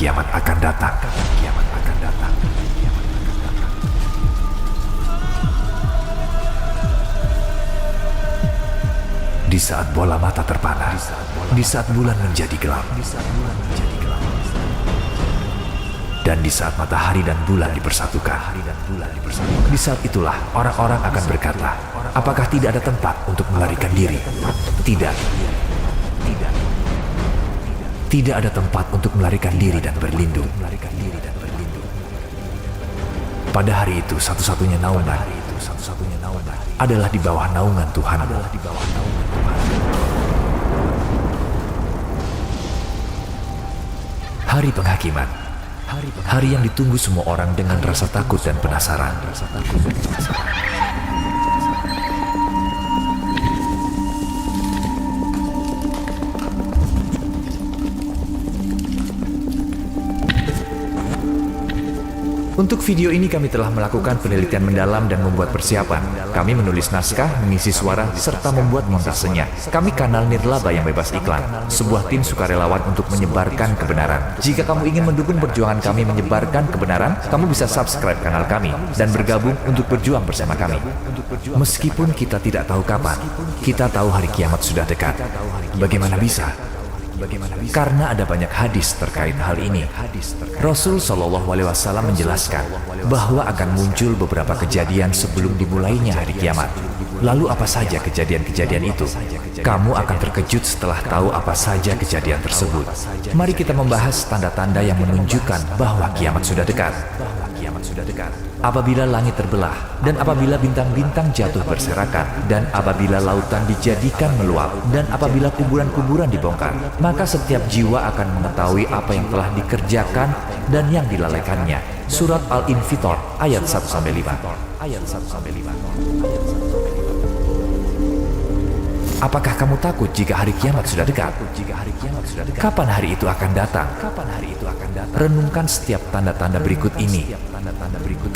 kiamat akan datang. Di saat bola mata terpana, di saat bulan menjadi gelap, dan di saat matahari dan bulan dipersatukan. Di saat itulah orang-orang akan berkata, apakah tidak ada tempat untuk melarikan diri? Tidak. Tidak ada tempat untuk melarikan diri dan berlindung. Pada hari itu, satu-satunya naungan adalah di bawah naungan Tuhan. Hari penghakiman, hari yang ditunggu semua orang dengan rasa takut dan penasaran. Untuk video ini kami telah melakukan penelitian mendalam dan membuat persiapan. Kami menulis naskah, mengisi suara, serta membuat montasenya. Kami kanal Nirlaba yang bebas iklan, sebuah tim sukarelawan untuk menyebarkan kebenaran. Jika kamu ingin mendukung perjuangan kami menyebarkan kebenaran, kamu bisa subscribe kanal kami dan bergabung untuk berjuang bersama kami. Meskipun kita tidak tahu kapan, kita tahu hari kiamat sudah dekat. Bagaimana bisa? Karena ada banyak hadis terkait hal ini. Rasul Shallallahu Alaihi Wasallam menjelaskan bahwa akan muncul beberapa kejadian sebelum dimulainya hari kiamat. Lalu apa saja kejadian-kejadian itu? Kamu akan terkejut setelah tahu apa saja kejadian tersebut. Mari kita membahas tanda-tanda yang menunjukkan bahwa kiamat sudah dekat. Apabila langit terbelah, dan apabila bintang-bintang jatuh berserakan, dan apabila lautan dijadikan meluap, dan apabila kuburan-kuburan dibongkar, maka setiap jiwa akan mengetahui apa yang telah dikerjakan dan yang dilalaikannya. Surat Al-Infitor ayat 1-5. Apakah kamu takut jika hari kiamat sudah dekat? Kapan hari itu akan datang? Renungkan setiap tanda-tanda berikut ini.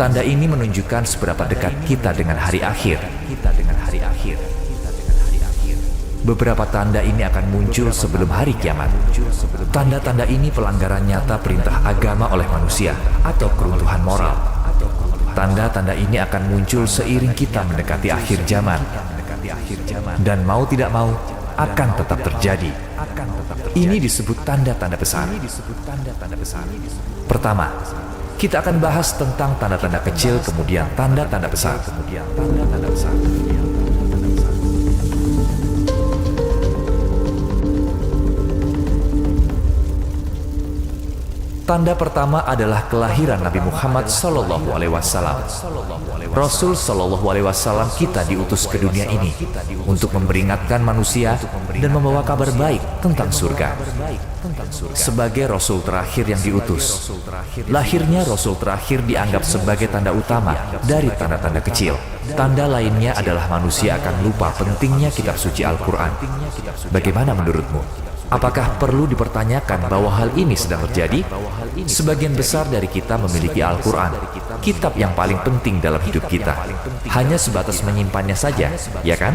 Tanda ini menunjukkan seberapa dekat kita dengan hari akhir. Beberapa tanda ini akan muncul sebelum hari kiamat. Tanda-tanda ini pelanggaran nyata perintah agama oleh manusia atau keruntuhan moral. Tanda-tanda ini akan muncul seiring kita mendekati akhir zaman. Dan mau tidak mau akan tetap terjadi. Ini disebut tanda-tanda besar. Pertama, kita akan bahas tentang tanda-tanda kecil, kemudian tanda-tanda besar. Tanda pertama adalah kelahiran Nabi Muhammad Sallallahu Alaihi Wasallam. Rasul Sallallahu Alaihi Wasallam kita diutus ke dunia ini untuk memperingatkan manusia dan membawa kabar baik tentang surga. Sebagai Rasul terakhir yang diutus, lahirnya Rasul terakhir dianggap sebagai tanda utama dari tanda-tanda kecil. Tanda lainnya adalah manusia akan lupa pentingnya kitab suci Al-Quran. Bagaimana menurutmu? Apakah perlu dipertanyakan bahwa hal ini sedang terjadi? Sebagian besar dari kita memiliki Al-Quran, kitab yang paling penting dalam hidup kita. Hanya sebatas menyimpannya saja, ya kan?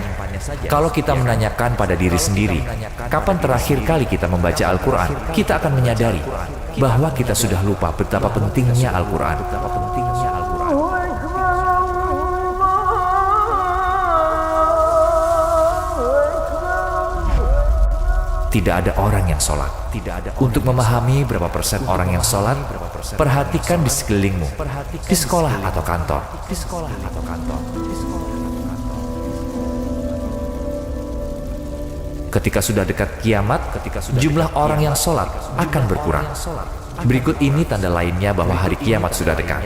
Kalau kita menanyakan pada diri sendiri, kapan terakhir kali kita membaca Al-Quran, kita akan menyadari bahwa kita sudah lupa betapa pentingnya Al-Quran. Tidak ada orang yang sholat. Untuk memahami berapa persen orang yang sholat, perhatikan di sekelilingmu, di sekolah atau kantor. Ketika sudah dekat kiamat, jumlah orang yang sholat akan berkurang. Berikut ini tanda lainnya bahwa hari kiamat sudah dekat.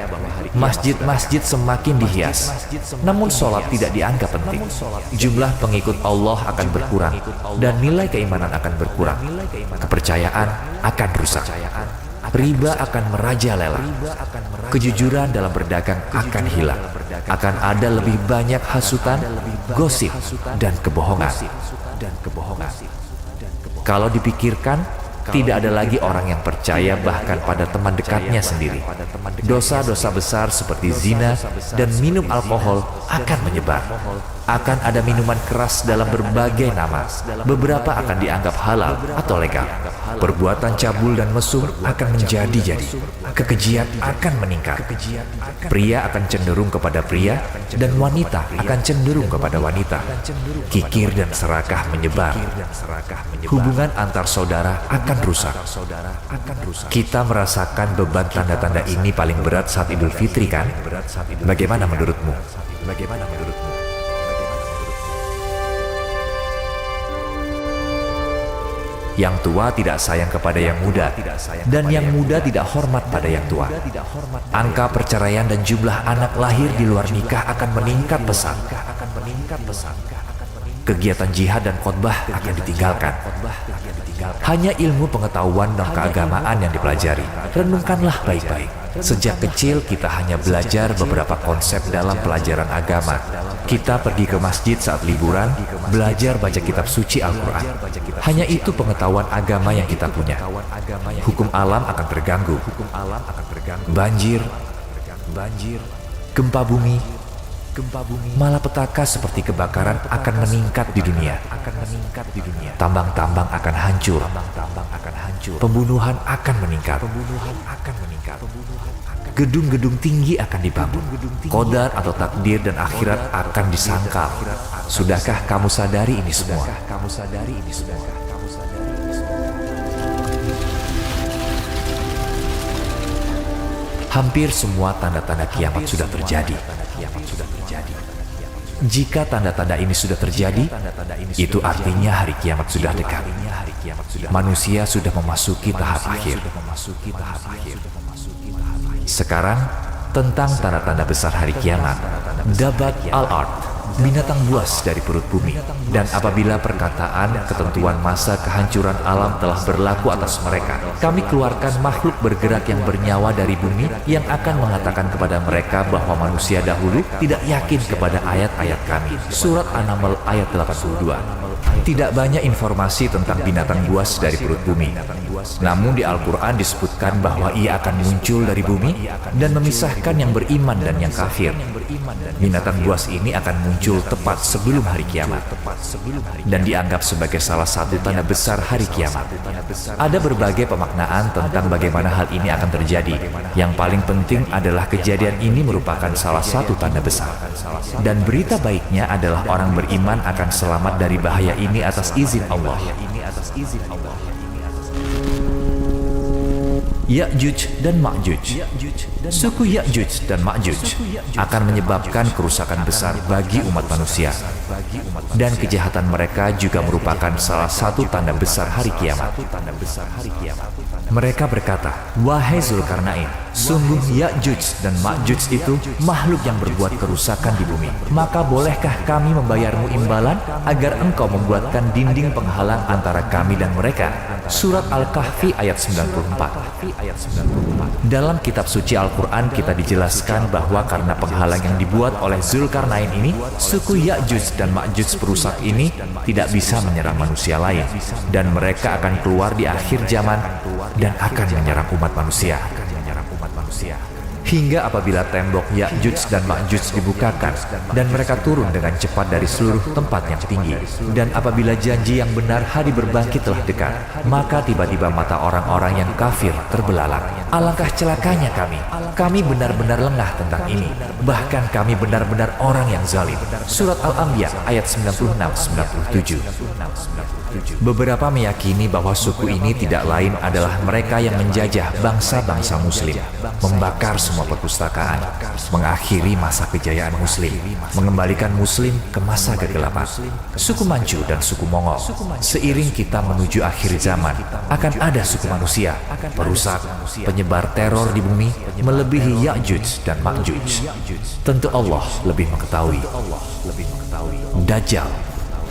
Masjid-masjid semakin dihias, namun sholat tidak dianggap penting. Jumlah pengikut Allah akan berkurang, dan nilai keimanan akan berkurang. Kepercayaan akan rusak. Riba akan merajalela. Kejujuran dalam berdagang akan hilang. Akan ada lebih banyak hasutan, gosip, dan kebohongan. Kalau dipikirkan, tidak ada lagi orang yang percaya bahkan pada teman dekatnya sendiri. Dosa-dosa besar seperti zina dan minum alkohol akan menyebar. Akan ada minuman keras dalam berbagai nama. Beberapa akan dianggap halal atau legal. perbuatan cabul dan mesum akan menjadi-jadi, kekejian akan meningkat, pria akan cenderung kepada pria, dan wanita akan cenderung kepada wanita, kikir dan serakah menyebar, hubungan antar saudara akan rusak. Kita merasakan beban tanda-tanda ini paling berat saat Idul Fitri, kan? Bagaimana menurutmu? Yang tua tidak sayang kepada yang muda, dan yang muda tidak hormat pada yang tua. Angka perceraian dan jumlah anak lahir di luar nikah akan meningkat pesat. Kegiatan jihad dan khotbah akan ditinggalkan. Hanya ilmu pengetahuan dan keagamaan yang dipelajari. Renungkanlah baik-baik. Sejak kecil kita hanya belajar beberapa konsep dalam pelajaran agama. Kita pergi ke masjid saat liburan, belajar baca kitab suci Al-Quran. Hanya itu pengetahuan agama yang kita punya. Hukum alam akan terganggu. Banjir, gempa bumi, malapetaka seperti kebakaran akan meningkat di dunia. Tambang-tambang akan hancur. Pembunuhan akan meningkat. Gedung-gedung tinggi akan dibangun. Qadar atau takdir dan akhirat akan disangkal. Sudahkah kamu sadari ini semua? Hampir semua tanda-tanda kiamat sudah terjadi. Jika tanda-tanda ini sudah terjadi, itu artinya hari kiamat sudah dekat. Manusia sudah memasuki tahap akhir. Sekarang, tentang tanda-tanda besar hari kiamat. Dabat al-ard, binatang buas dari perut bumi. Dan apabila perkataan ketentuan masa kehancuran alam telah berlaku atas mereka, kami keluarkan makhluk bergerak yang bernyawa dari bumi yang akan mengatakan kepada mereka bahwa manusia dahulu tidak yakin kepada ayat-ayat kami. Surat An-Naml ayat 82. Tidak banyak informasi tentang binatang buas dari perut bumi. Namun di Al-Quran disebutkan bahwa ia akan muncul dari bumi dan memisahkan yang beriman dan yang kafir. Binatang buas ini akan muncul tepat sebelum hari kiamat dan dianggap sebagai salah satu tanda besar hari kiamat. Ada berbagai pemaknaan tentang bagaimana hal ini akan terjadi. Yang paling penting adalah kejadian ini merupakan salah satu tanda besar. Dan berita baiknya adalah orang beriman akan selamat dari bahaya ini atas izin Allah. Ya'juj dan Ma'juj. Suku Ya'juj dan Ma'juj akan menyebabkan kerusakan besar bagi umat manusia. Dan kejahatan mereka juga merupakan salah satu tanda besar hari kiamat. Mereka berkata, "Wahai Zulkarnain, sungguh Ya'juj dan Ma'juj itu makhluk yang berbuat kerusakan di bumi. Maka bolehkah kami membayarmu imbalan agar engkau membuatkan dinding penghalang antara kami dan mereka?" Surat Al-Kahfi ayat 94. Dalam kitab suci Al-Quran kita dijelaskan bahwa karena penghalang yang dibuat oleh Zulkarnain ini, suku Ya'juj dan Ma'juj perusak ini tidak bisa menyerang manusia lain, dan mereka akan keluar di akhir zaman dan akan menyerang umat manusia. Hingga apabila tembok Ya'juj dan Ma'juj dibukakan dan mereka turun dengan cepat dari seluruh tempat yang tinggi, dan apabila janji yang benar hari berbangkit telah dekat, maka tiba-tiba mata orang-orang yang kafir terbelalak. Alangkah celakanya kami benar-benar lengah tentang ini, bahkan kami benar-benar orang yang zalim. Surat Al-Anbiya ayat 96-97. Beberapa meyakini bahwa suku ini tidak lain adalah mereka yang menjajah bangsa-bangsa muslim, membakar semua perpustakaan, mengakhiri masa kejayaan muslim, mengembalikan muslim ke masa kegelapan. Suku Manchu dan suku Mongol. Seiring kita menuju akhir zaman, akan ada suku manusia, perusak, penyebar teror di bumi, melebihi Ya'juj dan Ma'juj. Tentu Allah lebih mengetahui. Dajjal.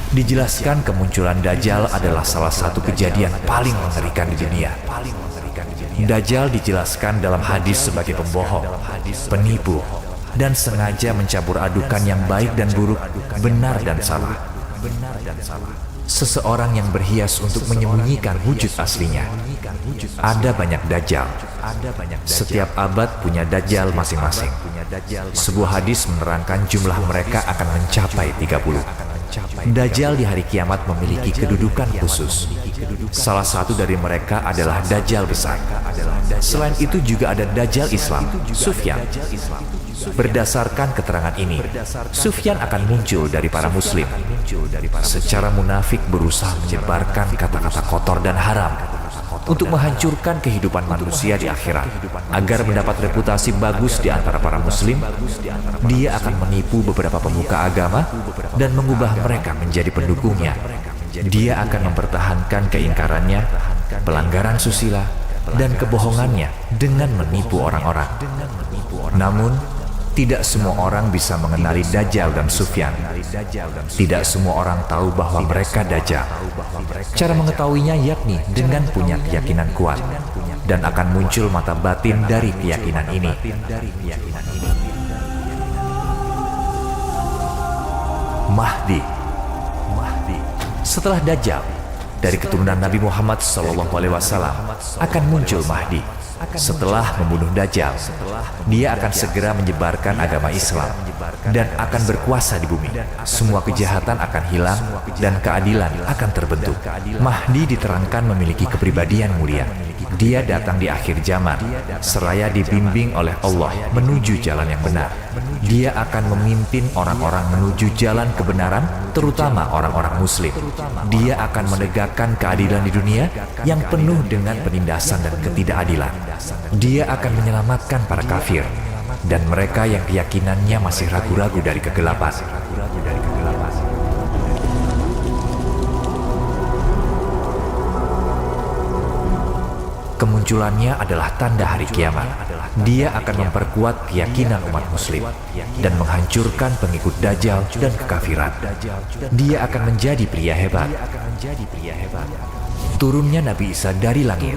Dijelaskan kemunculan Dajjal adalah salah satu kejadian paling mengerikan di dunia. Dajjal dijelaskan dalam hadis sebagai pembohong, penipu, dan sengaja mencampur adukan yang baik dan buruk, benar dan salah. Seseorang yang berhias untuk menyembunyikan wujud aslinya. Ada banyak Dajjal. Setiap abad punya Dajjal masing-masing. Sebuah hadis menerangkan jumlah mereka akan mencapai 30. Dajjal di hari kiamat memiliki kedudukan khusus. Salah satu dari mereka adalah Dajjal besar. Selain itu juga ada Dajjal Islam, Sufyan. Berdasarkan keterangan ini, Sufyan akan muncul dari para muslim. Secara munafik berusaha menyebarkan kata-kata kotor dan haram untuk menghancurkan kehidupan manusia di akhirat. Agar mendapat reputasi bagus di antara para muslim, dia akan menipu beberapa pemuka agama dan mengubah mereka menjadi pendukungnya. Dia akan mempertahankan keingkarannya, pelanggaran susila, dan kebohongannya dengan menipu orang-orang. Namun, tidak semua orang bisa mengenali Dajjal dan Sufyan. Tidak semua orang tahu bahwa mereka Dajjal. Cara mengetahuinya yakni dengan punya keyakinan kuat, dan akan muncul mata batin dari keyakinan ini. Mahdi. Setelah Dajjal, dari keturunan Nabi Muhammad SAW akan muncul Mahdi. Setelah membunuh Dajjal, dia akan segera menyebarkan agama Islam dan akan berkuasa di bumi. Semua kejahatan akan hilang dan keadilan akan terbentuk. Mahdi diterangkan memiliki kepribadian mulia. Dia datang di akhir zaman, seraya dibimbing oleh Allah menuju jalan yang benar. Dia akan memimpin orang-orang menuju jalan kebenaran, terutama orang-orang muslim. Dia akan menegakkan keadilan di dunia yang penuh dengan penindasan dan ketidakadilan. Dia akan menyelamatkan para kafir dan mereka yang keyakinannya masih ragu-ragu dari kegelapan. Kemunculannya adalah tanda hari kiamat. Dia akan memperkuat keyakinan umat muslim dan menghancurkan pengikut Dajjal dan kekafiran. Dia akan menjadi pria hebat. Turunnya Nabi Isa dari langit.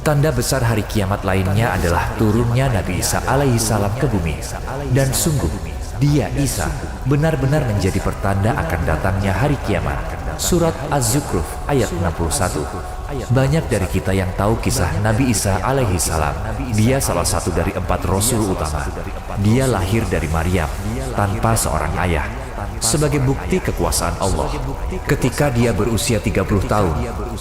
Tanda besar hari kiamat lainnya adalah turunnya Nabi Isa alaihissalam ke bumi. Dan sungguh, dia Isa benar-benar menjadi pertanda akan datangnya hari kiamat. Surat Az-Zukhruf ayat 61. Banyak dari kita yang tahu kisah Nabi Isa alaihissalam. Dia salah satu dari 4 rasul utama. Dia lahir dari Maryam tanpa seorang ayah. Sebagai bukti kekuasaan Allah, ketika dia berusia 30 tahun,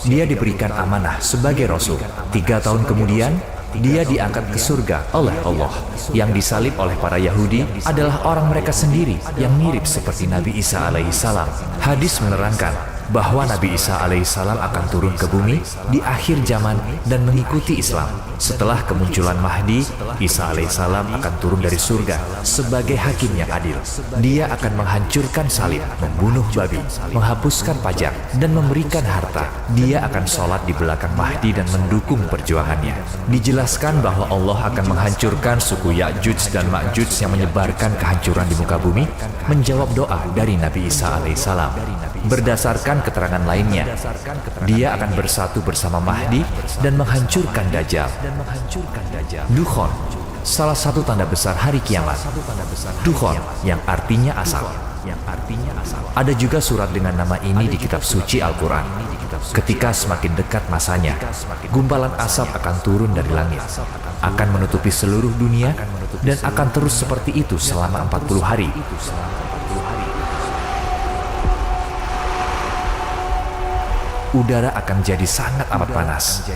dia diberikan amanah sebagai rasul. 3 tahun kemudian, dia diangkat ke surga oleh Allah. Yang disalib oleh para Yahudi adalah orang mereka sendiri yang mirip seperti Nabi Isa alaihissalam. Hadis menerangkan bahwa Nabi Isa alaihissalam akan turun ke bumi di akhir zaman dan mengikuti Islam. Setelah kemunculan Mahdi, Isa alaihissalam akan turun dari surga sebagai hakim yang adil. Dia akan menghancurkan salib, membunuh babi, menghapuskan pajak, dan memberikan harta. Dia akan sholat di belakang Mahdi dan mendukung perjuangannya. Dijelaskan bahwa Allah akan menghancurkan suku Ya'juj dan Ma'juj yang menyebarkan kehancuran di muka bumi, menjawab doa dari Nabi Isa alaihissalam. Berdasarkan keterangan lainnya, dia akan bersatu bersama Mahdi dan menghancurkan Dajjal. Dukhon, salah satu tanda besar hari kiamat. Dukhon yang artinya asap. Ada juga surat dengan nama ini di kitab suci Al-Quran. Ketika semakin dekat masanya, gumpalan asap akan turun dari langit, akan menutupi seluruh dunia, dan akan terus seperti itu selama 40 hari. Udara akan jadi sangat amat panas.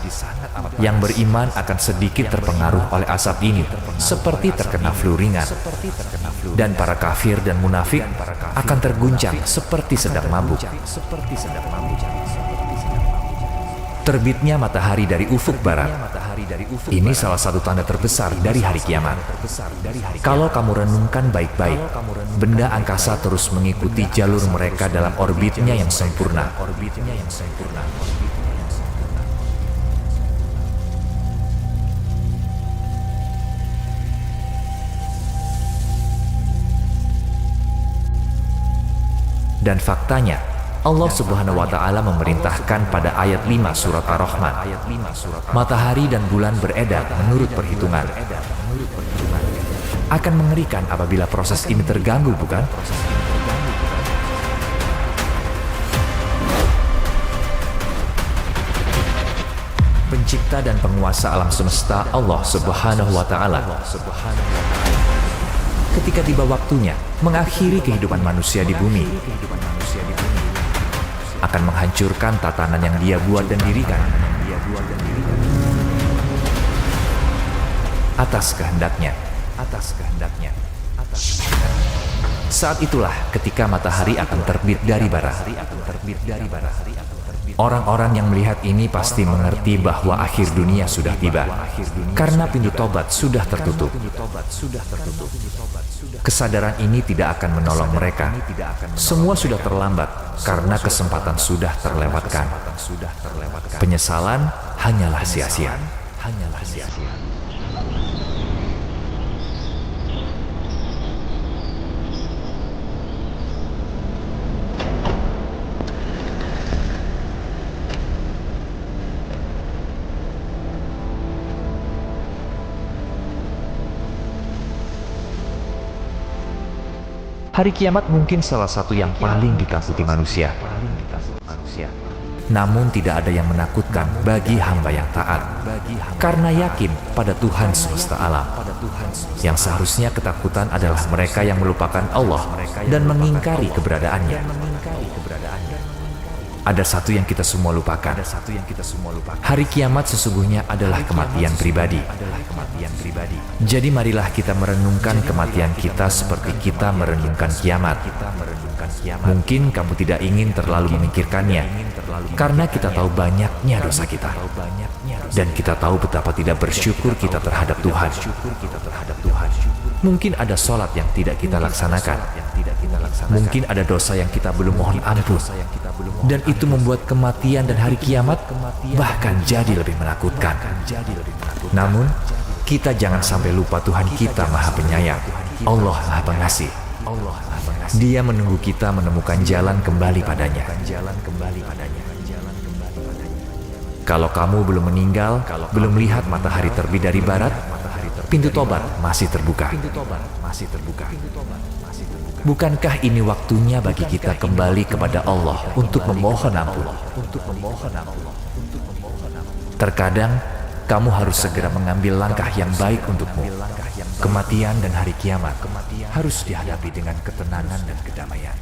Yang beriman akan sedikit terpengaruh oleh asap ini, seperti terkena flu ringan. Dan para kafir dan munafik akan terguncang seperti sedang mabuk. Terbitnya matahari dari ufuk barat. Ini salah satu tanda terbesar dari hari kiamat. Kalau kamu renungkan baik-baik, benda angkasa terus mengikuti jalur mereka dalam orbitnya yang sempurna. Dan faktanya, Allah Subhanahu wa Ta'ala memerintahkan pada ayat 5 surat Ar-Rahman, matahari dan bulan beredar menurut perhitungan. Akan mengerikan apabila proses ini terganggu, bukan? Pencipta dan penguasa alam semesta Allah Subhanahu wa Ta'ala ketika tiba waktunya mengakhiri kehidupan manusia di bumi, akan menghancurkan tatanan yang Dia buat dan dirikan atas kehendaknya. Saat itulah ketika matahari akan terbit dari barat. Orang-orang yang melihat ini pasti mengerti bahwa akhir dunia sudah tiba, karena pintu tobat sudah tertutup. Kesadaran ini tidak akan menolong mereka. Semua sudah terlambat karena kesempatan sudah terlewatkan. Penyesalan hanyalah sia-sia. Hari kiamat mungkin salah satu yang paling ditakuti manusia. Namun tidak ada yang menakutkan bagi hamba yang taat, karena yakin pada Tuhan semesta alam. Yang seharusnya ketakutan adalah mereka yang melupakan Allah dan mengingkari keberadaannya. Ada satu yang kita semua lupakan. Hari kiamat sesungguhnya adalah kematian pribadi. Jadi marilah kita merenungkan kematian kita seperti kita merenungkan kiamat. Mungkin kamu tidak ingin terlalu memikirkannya, karena kita tahu banyaknya dosa kita. Dan kita tahu betapa tidak bersyukur kita terhadap Tuhan. Mungkin ada sholat yang tidak kita laksanakan. Mungkin ada dosa yang kita belum mohon ampun. Dan itu membuat kematian dan hari kiamat bahkan jadi lebih menakutkan. Namun, kita jangan sampai lupa Tuhan kita Maha Penyayang. Allah Maha Pengasih. Dia menunggu kita menemukan jalan kembali padanya. Kalau kamu belum meninggal, belum melihat matahari terbit dari barat, pintu tobat masih terbuka. Bukankah ini waktunya bagi kita kembali kepada Allah untuk memohon ampun? Terkadang, kamu harus segera mengambil langkah yang baik untukmu. Kematian dan hari kiamat harus dihadapi dengan ketenangan dan kedamaian.